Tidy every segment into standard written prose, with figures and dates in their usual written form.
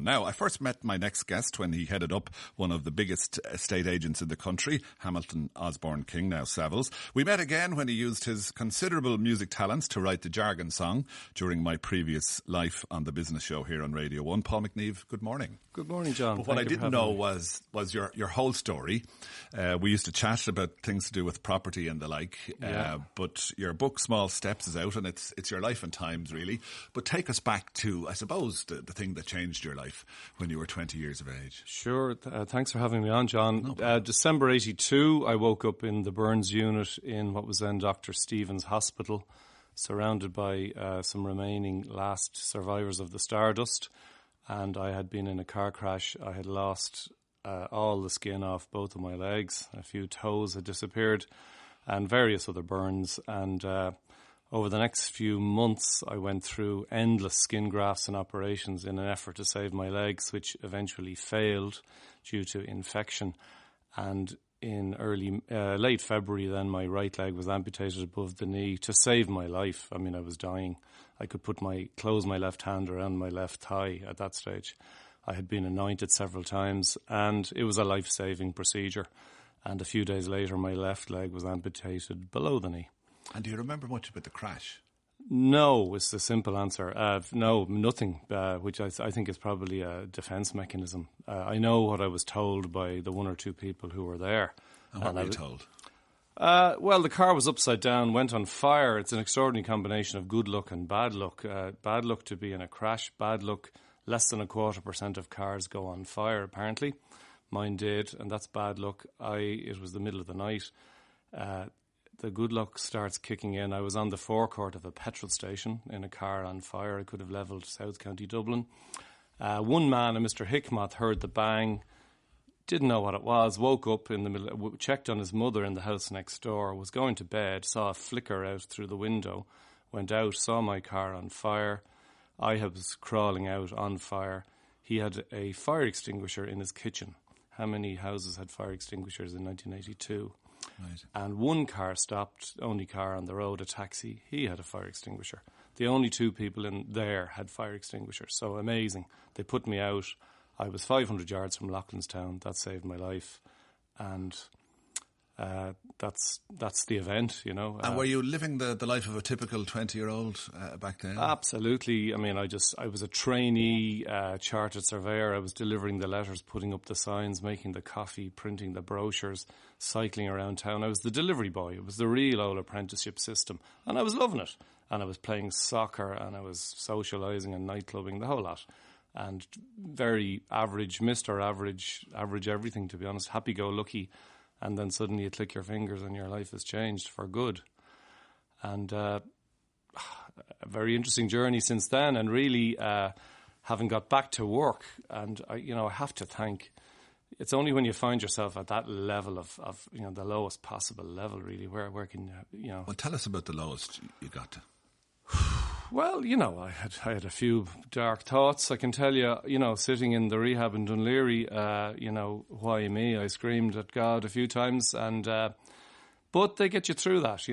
on. Now, I first met my next guest when he headed up one of the biggest estate agents in the country, Hamilton Osborne King, now Savills. We met again when he used his considerable music talents to write the jargon song during my previous life on the business show here on Radio 1. Paul McNeive, good morning. Good morning, John. But what I didn't know was your whole story. We used to chat about things to do with property and the like. But your book, Small Steps, is out, and it's your life and times, really. But take us back to, I suppose, the thing that changed your life when you were 20 years of age. Sure. Thanks for having me on, John. No December 82, I woke up in the burns unit in what was then Dr. Stephen's Hospital, surrounded by some remaining last survivors of the Stardust. And I had been in a car crash. I had lost all the skin off both of my legs. A few toes had disappeared and various other burns. And over the next few months, I went through endless skin grafts and operations in an effort to save my legs, which eventually failed due to infection. And in late February, then my right leg was amputated above the knee to save my life. I mean, I was dying. I could close my left hand around my left thigh at that stage. I had been anointed several times, and it was a life-saving procedure. And a few days later, my left leg was amputated below the knee. And do you remember much about the crash? No, is the simple answer. No, nothing, which I think is probably a defence mechanism. I know what I was told by the one or two people who were there. And what were you told? Well, the car was upside down, went on fire. It's an extraordinary combination of good luck and bad luck. Bad luck to be in a crash, bad luck, less than 0.25% of cars go on fire, apparently. Mine did, and that's bad luck. It was the middle of the night. The good luck starts kicking in. I was on the forecourt of a petrol station in a car on fire. I could have levelled South County Dublin. One man, a Mr. Hickmoth, heard the bang, didn't know what it was, woke up in the middle, checked on his mother in the house next door, was going to bed, saw a flicker out through the window, went out, saw my car on fire. I was crawling out on fire. He had a fire extinguisher in his kitchen. How many houses had fire extinguishers in 1982? Right. And one car stopped, only car on the road, a taxi. He had a fire extinguisher. The only two people in there had fire extinguishers. So amazing. They put me out. I was 500 yards from Loughlinstown. That saved my life. And that's the event, you know. And were you living the life of a typical 20-year-old back then? Absolutely. I mean, I was a trainee chartered surveyor. I was delivering the letters, putting up the signs, making the coffee, printing the brochures, cycling around town. I was the delivery boy. It was the real old apprenticeship system. And I was loving it. And I was playing soccer, and I was socialising and nightclubbing, the whole lot. And very average, Mr. Average everything, to be honest, happy-go-lucky. And then suddenly you click your fingers and your life has changed for good. And a very interesting journey since then. And really, having got back to work, and I have to thank. It's only when you find yourself at that level of the lowest possible level, really, where can you know. Well, tell us about the lowest you got to. Well, I had a few dark thoughts. I can tell you, sitting in the rehab in Dunleary, why me? I screamed at God a few times, and but they get you through that.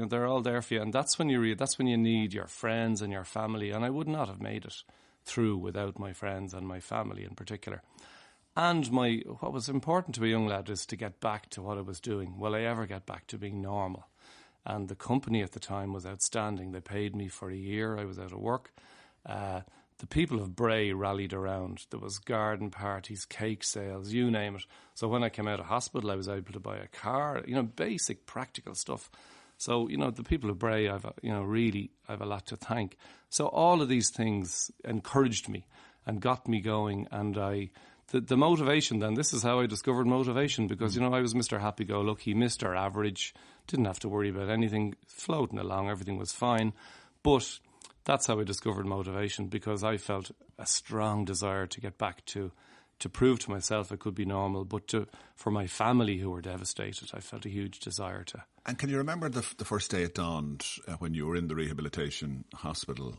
They're all there for you, and that's when you need your friends and your family. And I would not have made it through without my friends and my family in particular. And what was important to a young lad is to get back to what I was doing. Will I ever get back to being normal? And the company at the time was outstanding. They paid me for a year. I was out of work. The people of Bray rallied around. There was garden parties, cake sales, you name it. So when I came out of hospital, I was able to buy a car, basic practical stuff. So, the people of Bray, really, I have a lot to thank. So all of these things encouraged me and got me going. And the motivation then, this is how I discovered motivation, because, I was Mr. Happy-Go-Lucky, Mr. Average, didn't have to worry about anything, floating along, everything was fine. But that's how I discovered motivation, because I felt a strong desire to get back to prove to myself I could be normal, but for my family who were devastated, I felt a huge desire to. And can you remember the first day it dawned when you were in the rehabilitation hospital,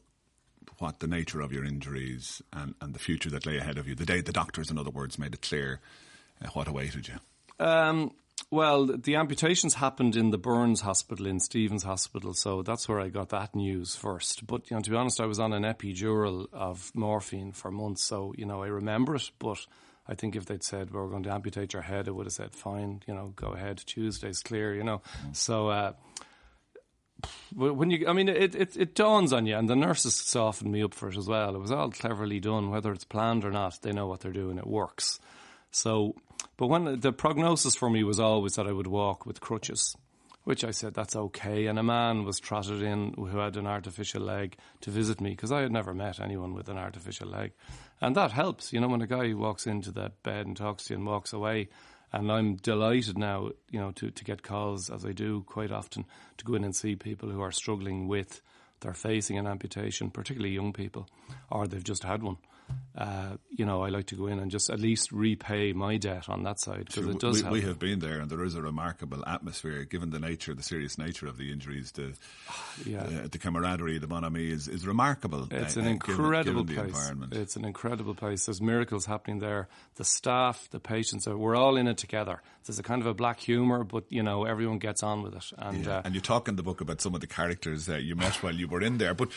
what the nature of your injuries and the future that lay ahead of you? The day the doctors, in other words, made it clear what awaited you? Well, the amputations happened in the Burns Hospital in Stephen's Hospital, so that's where I got that news first. But, to be honest, I was on an epidural of morphine for months, so, I remember it. But I think if they'd said, we're going to amputate your head, I would have said, fine, go ahead, Tuesday's clear, So, when it dawns on you, and the nurses softened me up for it as well. It was all cleverly done, whether it's planned or not. They know what they're doing. It works. So, but when the prognosis for me was always that I would walk with crutches, which I said, that's okay. And a man was trotted in who had an artificial leg to visit me, because I had never met anyone with an artificial leg. And that helps, when a guy walks into that bed and talks to you and walks away. And I'm delighted now, to get calls, as I do quite often, to go in and see people who are struggling with, they're facing an amputation, particularly young people, or they've just had one. I like to go in and just at least repay my debt on that side, because it does help. We have been there, and there is a remarkable atmosphere, given the serious nature of the injuries. The camaraderie, the bonhomie is remarkable. It's an incredible given place. The environment. It's an incredible place. There's miracles happening there. The staff, the patients, we're all in it together. There's a kind of a black humour, but everyone gets on with it. And you talk in the book about some of the characters you met while you were in there. But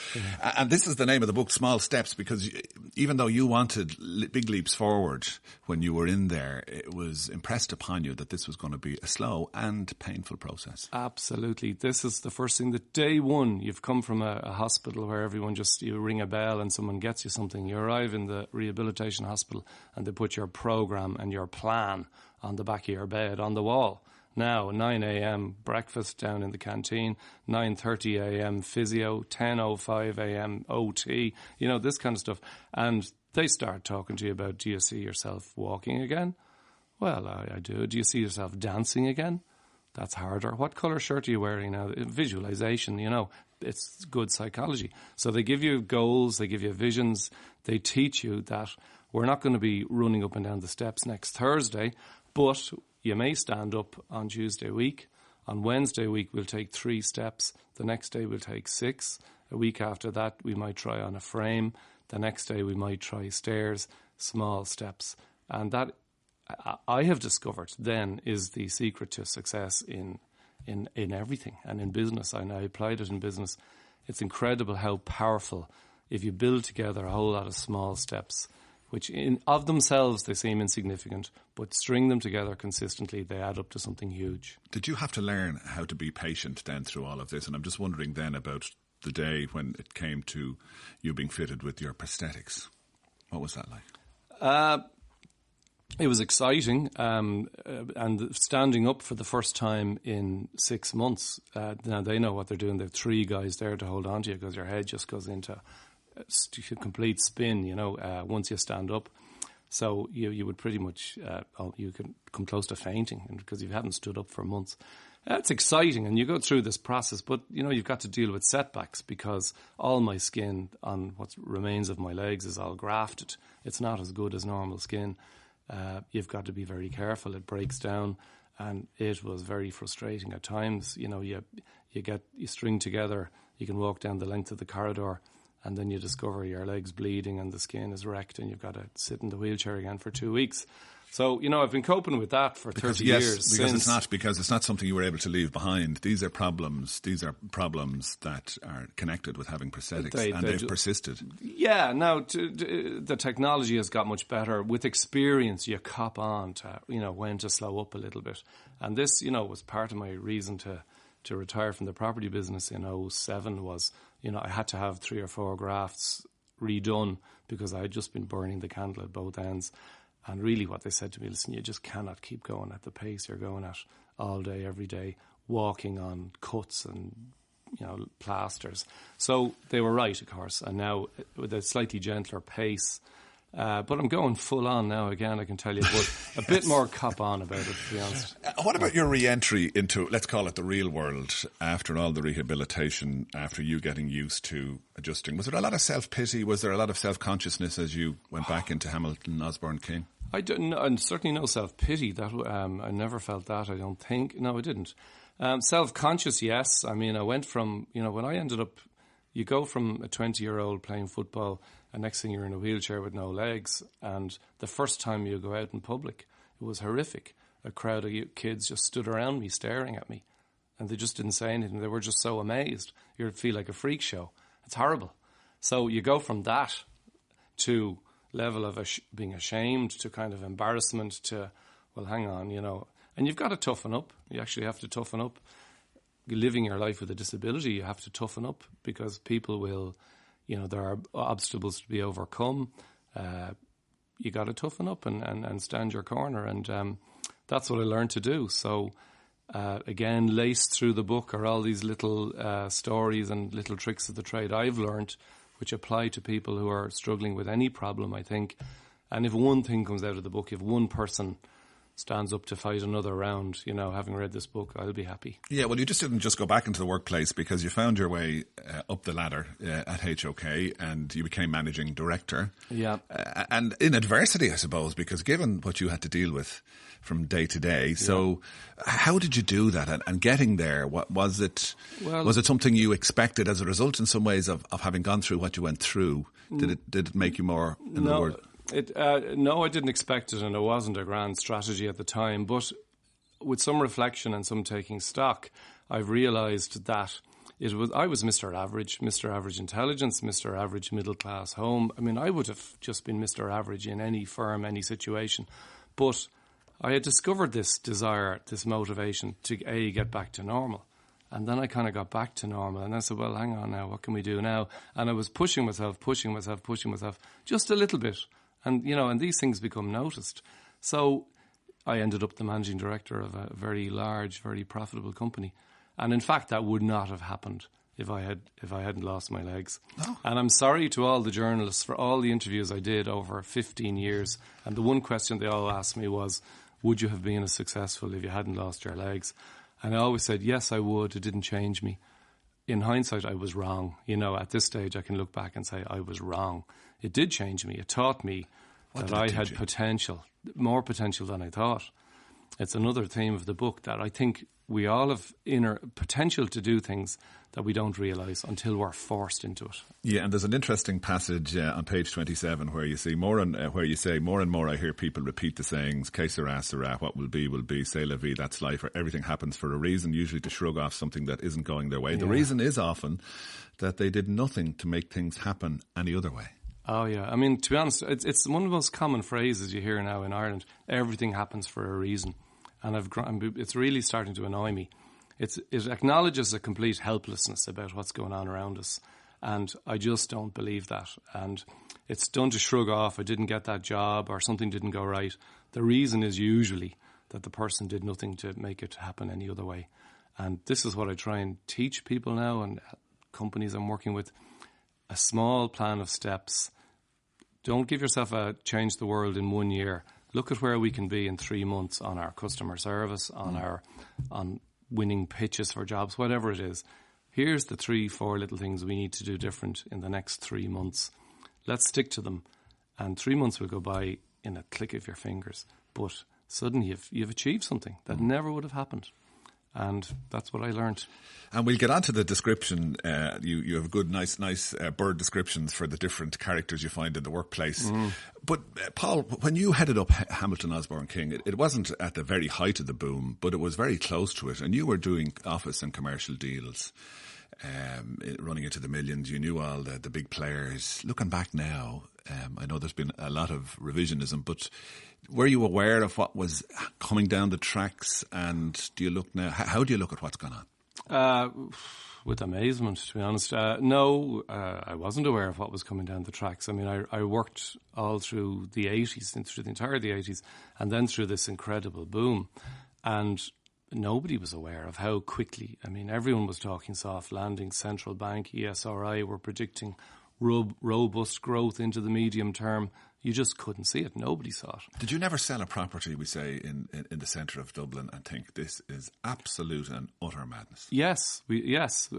and this is the name of the book, Small Steps, because even though you wanted big leaps forward when you were in there, it was impressed upon you that this was going to be a slow and painful process. Absolutely. This is the first thing. That day one, you've come from a hospital where everyone you ring a bell and someone gets you something. You arrive in the rehabilitation hospital and they put your program and your plan on the back of your bed on the wall. Now, 9 a.m. breakfast down in the canteen, 9:30 a.m. physio, 10:05 a.m. OT, this kind of stuff. And they start talking to you about, do you see yourself walking again? Well, I do. Do you see yourself dancing again? That's harder. What colour shirt are you wearing now? Visualisation, it's good psychology. So they give you goals, they give you visions, they teach you that we're not going to be running up and down the steps next Thursday, but you may stand up on Tuesday week. On Wednesday week, we'll take 3 steps. The next day, we'll take 6. A week after that, we might try on a frame. The next day, we might try stairs, small steps. And that, I have discovered then, is the secret to success in everything and in business. And I applied it in business. It's incredible how powerful, if you build together a whole lot of small steps, which of themselves they seem insignificant, but string them together consistently, they add up to something huge. Did you have to learn how to be patient then through all of this? And I'm just wondering then about the day when it came to you being fitted with your prosthetics. What was that like? It was exciting, and standing up for the first time in 6 months. Now they know what they're doing. They have 3 guys there to hold on to you because your head just goes into a complete spin, once you stand up. So you would pretty much, you can come close to fainting because you haven't stood up for months. It's exciting, and you go through this process, but, you've got to deal with setbacks because all my skin on what remains of my legs is all grafted. It's not as good as normal skin. You've got to be very careful. It breaks down, and it was very frustrating at times. You string together, you can walk down the length of the corridor, and then you discover your leg's bleeding and the skin is wrecked and you've got to sit in the wheelchair again for 2 weeks. So, I've been coping with that for 30 years. Because it's not something you were able to leave behind. These are problems that are connected with having prosthetics, they've persisted. Yeah, now the technology has got much better. With experience, you cop on to, when to slow up a little bit. And this, was part of my reason to retire from the property business in 2007 was, I had to have 3 or 4 grafts redone because I had just been burning the candle at both ends. And really what they said to me, listen, you just cannot keep going at the pace you're going at all day, every day, walking on cuts and, plasters. So they were right, of course. And now with a slightly gentler pace, but I'm going full on now again, I can tell you, but a bit more cop on about it, to be honest. What about your re-entry into, let's call it the real world, after all the rehabilitation, after you getting used to adjusting? Was there a lot of self-pity? Was there a lot of self-consciousness as you went back into Hamilton Osborne King? I didn't, and certainly no self-pity. That I never felt that, I don't think. No, I didn't. Self-conscious, yes. I mean, I went from, when I ended up, you go from a 20-year-old playing football, and next thing you're in a wheelchair with no legs, and the first time you go out in public, it was horrific. a crowd of kids just stood around me staring at me, and they just didn't say anything. They were just so amazed. You'd feel like a freak show. It's horrible. So you go from that to level of being ashamed to kind of embarrassment to, well, hang on, and you've got to toughen up. You actually have to toughen up. Living your life with a disability, you have to toughen up because people will, there are obstacles to be overcome. You got to toughen up and stand your corner. And that's what I learned to do. So, again, laced through the book are all these little stories and little tricks of the trade I've learned, which apply to people who are struggling with any problem, I think. And if one thing comes out of the book, if one person stands up to fight another round, having read this book, I'll be happy. Yeah, well, you just didn't just go back into the workplace because you found your way up the ladder at HOK and you became managing director. Yeah. And in adversity, I suppose, because given what you had to deal with from day to day. So how did you do that? And getting there, what was it? Well, was it something you expected as a result in some ways of having gone through what you went through? Did it make you more in the word? No, I didn't expect it, and it wasn't a grand strategy at the time. But with some reflection and some taking stock, I've realised that I was Mr. Average Intelligence, Mr. Average Middle Class Home. I mean, I would have just been Mr. Average in any firm, any situation. But I had discovered this desire, this motivation to get back to normal. And then I kind of got back to normal. And I said, well, hang on now, what can we do now? And I was pushing myself just a little bit. And, and these things become noticed. So I ended up the managing director of a very large, very profitable company. And in fact, that would not have happened if I hadn't lost my legs. Oh. And I'm sorry to all the journalists for all the interviews I did over 15 years. And the one question they all asked me was, would you have been as successful if you hadn't lost your legs? And I always said, yes, I would. It didn't change me. In hindsight, I was wrong. At this stage, I can look back and say I was wrong. It did change me. It taught me that I had potential, more potential than I thought. It's another theme of the book that I think we all have inner potential to do things that we don't realise until we're forced into it. Yeah, and there's an interesting passage on page 27 where you see more and more I hear people repeat the sayings, que sera, sera, what will be, c'est la vie, that's life, or everything happens for a reason, usually to shrug off something that isn't going their way. Yeah. The reason is often that they did nothing to make things happen any other way. Oh, yeah. I mean, to be honest, it's one of the most common phrases you hear now in Ireland. Everything happens for a reason. And it's really starting to annoy me. It acknowledges a complete helplessness about what's going on around us. And I just don't believe that. And it's done to shrug off, I didn't get that job or something didn't go right. The reason is usually that the person did nothing to make it happen any other way. And this is what I try and teach people now and companies I'm working with. A small plan of steps. Don't give yourself a change the world in 1 year. Look at where we can be in 3 months on our customer service, on winning pitches for jobs, whatever it is. Here's the 3-4 little things we need to do different in the next 3 months. Let's stick to them. And 3 months will go by in a click of your fingers. But suddenly you've achieved something that never would have happened. And that's what I learned. And we'll get on to the description. You have good, nice bird descriptions for the different characters you find in the workplace. Mm. But, Paul, when you headed up Hamilton Osborne King, it wasn't at the very height of the boom, but it was very close to it. And you were doing office and commercial deals, running into the millions. You knew all the big players. Looking back now, I know there's been a lot of revisionism, but were you aware of what was coming down the tracks? And do you look now? How do you look at what's gone on? With amazement, to be honest. No, I wasn't aware of what was coming down the tracks. I mean, I worked all through the 80s, through the entire of the 80s, and then through this incredible boom. And nobody was aware of how quickly, I mean, everyone was talking soft landing. Central Bank, ESRI were predicting robust growth into the medium term. You just couldn't see it. Nobody saw it. Did you never sell a property, we say, in the centre of Dublin and think this is absolute and utter madness? Yes.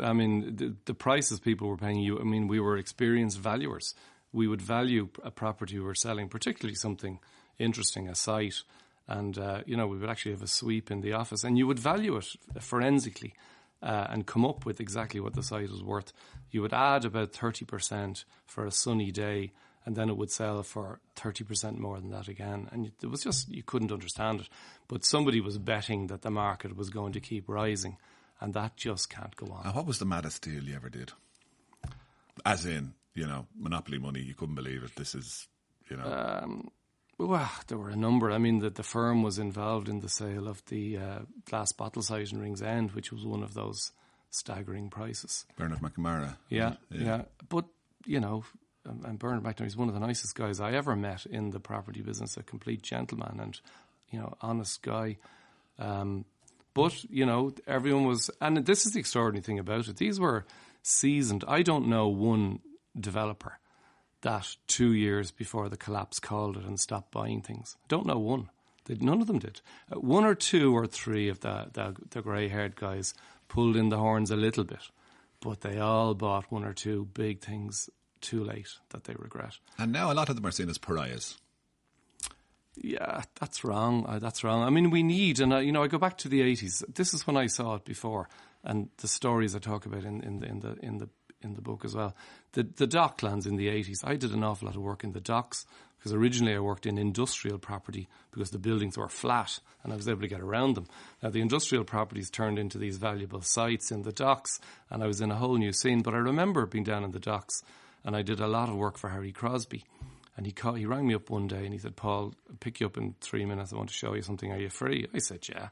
I mean, the prices people were paying you, I mean, we were experienced valuers. We would value a property we were selling, particularly something interesting, a site. And, we would actually have a sweep in the office and you would value it forensically and come up with exactly what the site was worth. You would add about 30% for a sunny day and then it would sell for 30% more than that again. And it was just, you couldn't understand it. But somebody was betting that the market was going to keep rising, and that just can't go on. And what was the maddest deal you ever did? As in, monopoly money, you couldn't believe it. This is, Well, there were a number. I mean, the firm was involved in the sale of the glass bottle site in Ringsend, which was one of those staggering prices. Bernard McNamara. Yeah. But, and Bernard McNamara is one of the nicest guys I ever met in the property business, a complete gentleman and, honest guy. But, everyone was, and this is the extraordinary thing about it, these were seasoned. I don't know one developer that 2 years before the collapse called it and stopped buying things. Don't know one. None of them did. One or two or three of the grey-haired guys pulled in the horns a little bit, but they all bought one or two big things too late that they regret. And now a lot of them are seen as pariahs. Yeah, that's wrong. That's wrong. I mean, we need, and I go back to the 80s. This is when I saw it before, and the stories I talk about in the book as well. The docklands in the 80s. I did an awful lot of work in the docks because originally I worked in industrial property because the buildings were flat and I was able to get around them. Now the industrial properties turned into these valuable sites in the docks, and I was in a whole new scene. But I remember being down in the docks, and I did a lot of work for Harry Crosby. And he rang me up one day and he said, "Paul, I'll pick you up in 3 minutes. I want to show you something. Are you free?" I said, "Yeah."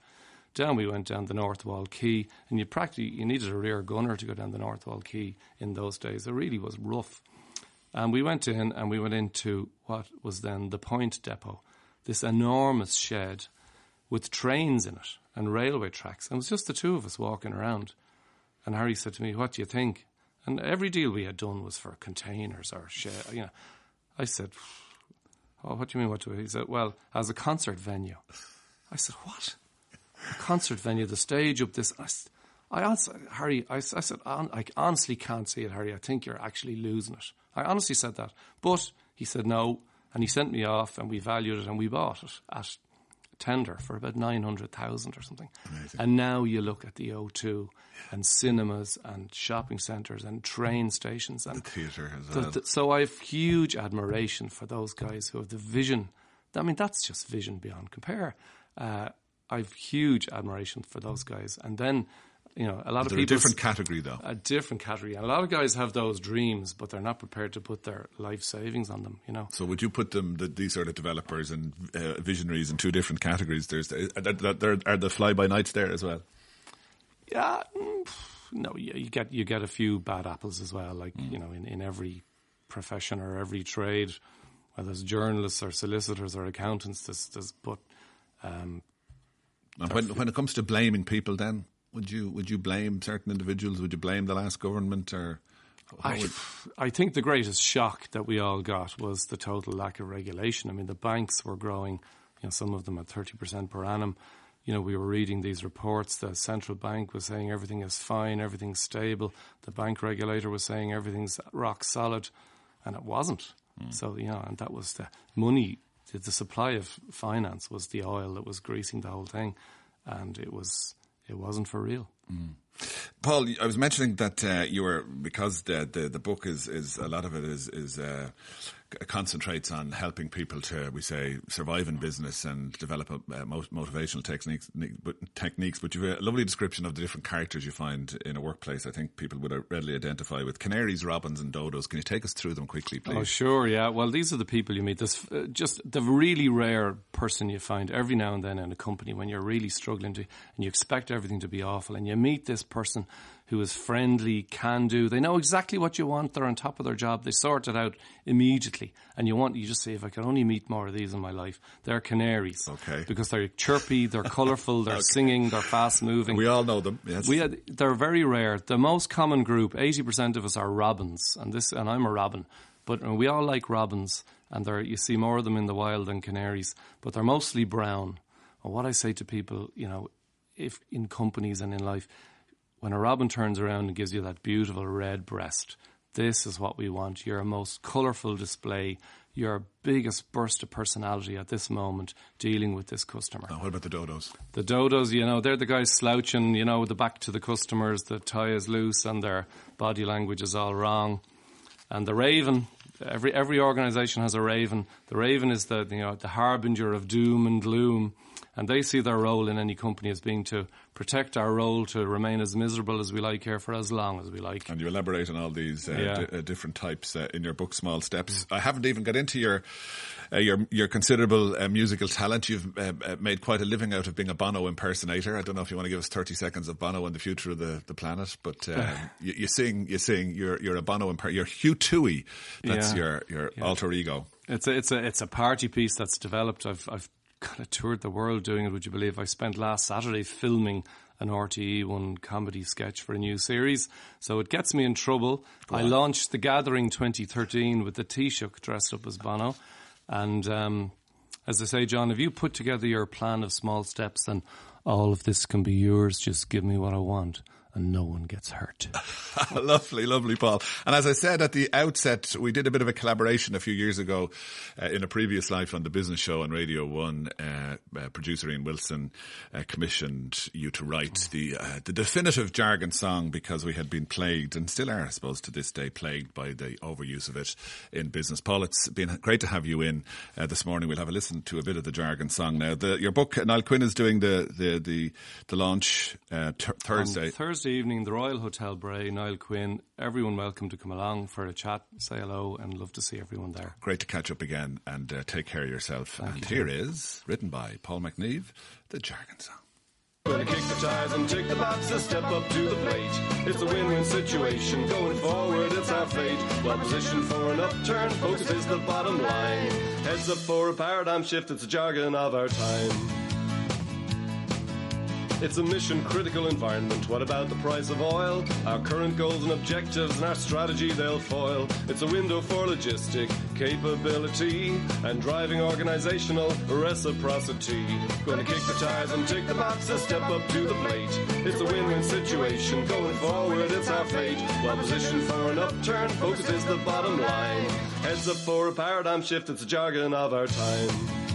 We went down the North Wall Quay, and you needed a rear gunner to go down the North Wall Quay in those days. It really was rough. And we went in, and we went into what was then the Point Depot, this enormous shed with trains in it and railway tracks. And it was just the two of us walking around. And Harry said to me, "What do you think?" And every deal we had done was for containers or shed. I said, "Oh, what do you mean, what do we?" He said, "Well, as a concert venue." I said, "What? A concert venue, the stage up this." I said, "I honestly can't see it, Harry. I think you're actually losing it." I honestly said that. But he said no, and he sent me off, and we valued it, and we bought it at tender for about 900,000 or something. Amazing. And now you look at the O2 and cinemas and shopping centres and train stations. And the theatre as well. So I have huge admiration for those guys who have the vision. I mean, that's just vision beyond compare. I have huge admiration for those guys. And then, a lot of people... They're a different category, though. A different category. And a lot of guys have those dreams, but they're not prepared to put their life savings on them, So would you put them, these sort of developers and visionaries, in two different categories? Are the fly-by-nights there as well? Yeah. No, you get a few bad apples as well, like, in every profession or every trade, whether it's journalists or solicitors or accountants, And when it comes to blaming people, then would you blame certain individuals? Would you blame the last government? Or I think the greatest shock that we all got was the total lack of regulation. I mean, the banks were growing, some of them at 30% per annum. We were reading these reports. The central bank was saying everything is fine, everything's stable. The bank regulator was saying everything's rock solid, and it wasn't. So and that was the money. The supply of finance was the oil that was greasing the whole thing, and it wasn't for real. Paul, I was mentioning that you were, because the book is a lot of it is concentrates on helping people to, we say, survive in business and develop motivational techniques. But you have a lovely description of the different characters you find in a workplace. I think people would readily identify with: canaries, robins, and dodos. Can you take us through them quickly, please? Oh, sure, yeah. Well, these are the people you meet. This just the really rare person you find every now and then in a company when you're really struggling and you expect everything to be awful, and you meet this person who is friendly, can do. They know exactly what you want. They're on top of their job. They sort it out immediately. And you just say, if I could only meet more of these in my life. They're canaries. Okay. Because they're chirpy, they're colourful, they're singing, they're fast moving. We all know them, yes. They're very rare. The most common group, 80% of us are robins. And I'm a robin. But we all like robins. And you see more of them in the wild than canaries. But they're mostly brown. And what I say to people, if in companies and in life, when a robin turns around and gives you that beautiful red breast, this is what we want. Your most colourful display, your biggest burst of personality at this moment dealing with this customer. Now, what about the dodos? The dodos, they're the guys slouching, the back to the customers, the tie is loose and their body language is all wrong. And the raven, every organisation has a raven. The raven is the harbinger of doom and gloom. And they see their role in any company as being to protect our role to remain as miserable as we like here for as long as we like. And you elaborate on all these different types in your book, Small Steps. I haven't even got into your considerable musical talent. You've made quite a living out of being a Bono impersonator. I don't know if you want to give us 30 seconds of Bono and the future of the planet, but you sing. You're a Bono you're Hugh Toohey. That's your alter ego. It's a party piece that's developed. I've kind of toured the world doing it, would you believe? I spent last Saturday filming an RTE1 comedy sketch for a new series, so it gets me in trouble. I launched The Gathering 2013 with the Taoiseach dressed up as Bono, and as I say, John, if you put together your plan of small steps, then all of this can be yours. Just give me what I want, and no one gets hurt. Lovely, lovely, Paul. And as I said at the outset, we did a bit of a collaboration a few years ago in a previous life on the Business Show on Radio 1. Producer Ian Wilson commissioned you to write the definitive jargon song, because we had been plagued, and still are, I suppose, to this day, plagued by the overuse of it in business. Paul, it's been great to have you in this morning. We'll have a listen to a bit of the jargon song now. Your book, Niall Quinn is doing the launch Thursday. Thursday evening, the Royal Hotel Bray, Niall Quinn. Everyone welcome to come along for a chat, say hello, and love to see everyone there. Great to catch up again, and take care of yourself. Here is, written by Paul McNeive, the jargon song. Gonna kick the tires and take the boxes, step up to the plate. It's a win-win situation, going forward it's our fate. Well positioned for an upturn, focus is the bottom line. Heads up for a paradigm shift, it's the jargon of our time. It's a mission-critical environment. What about the price of oil? Our current goals and objectives and our strategy they'll foil. It's a window for logistic capability and driving organizational reciprocity. Gonna kick the tires and take the boxes, step up to the plate. It's a win-win situation. Going forward, it's our fate. Well positioned for an upturn, focus is the bottom line. Heads up for a paradigm shift, it's the jargon of our time.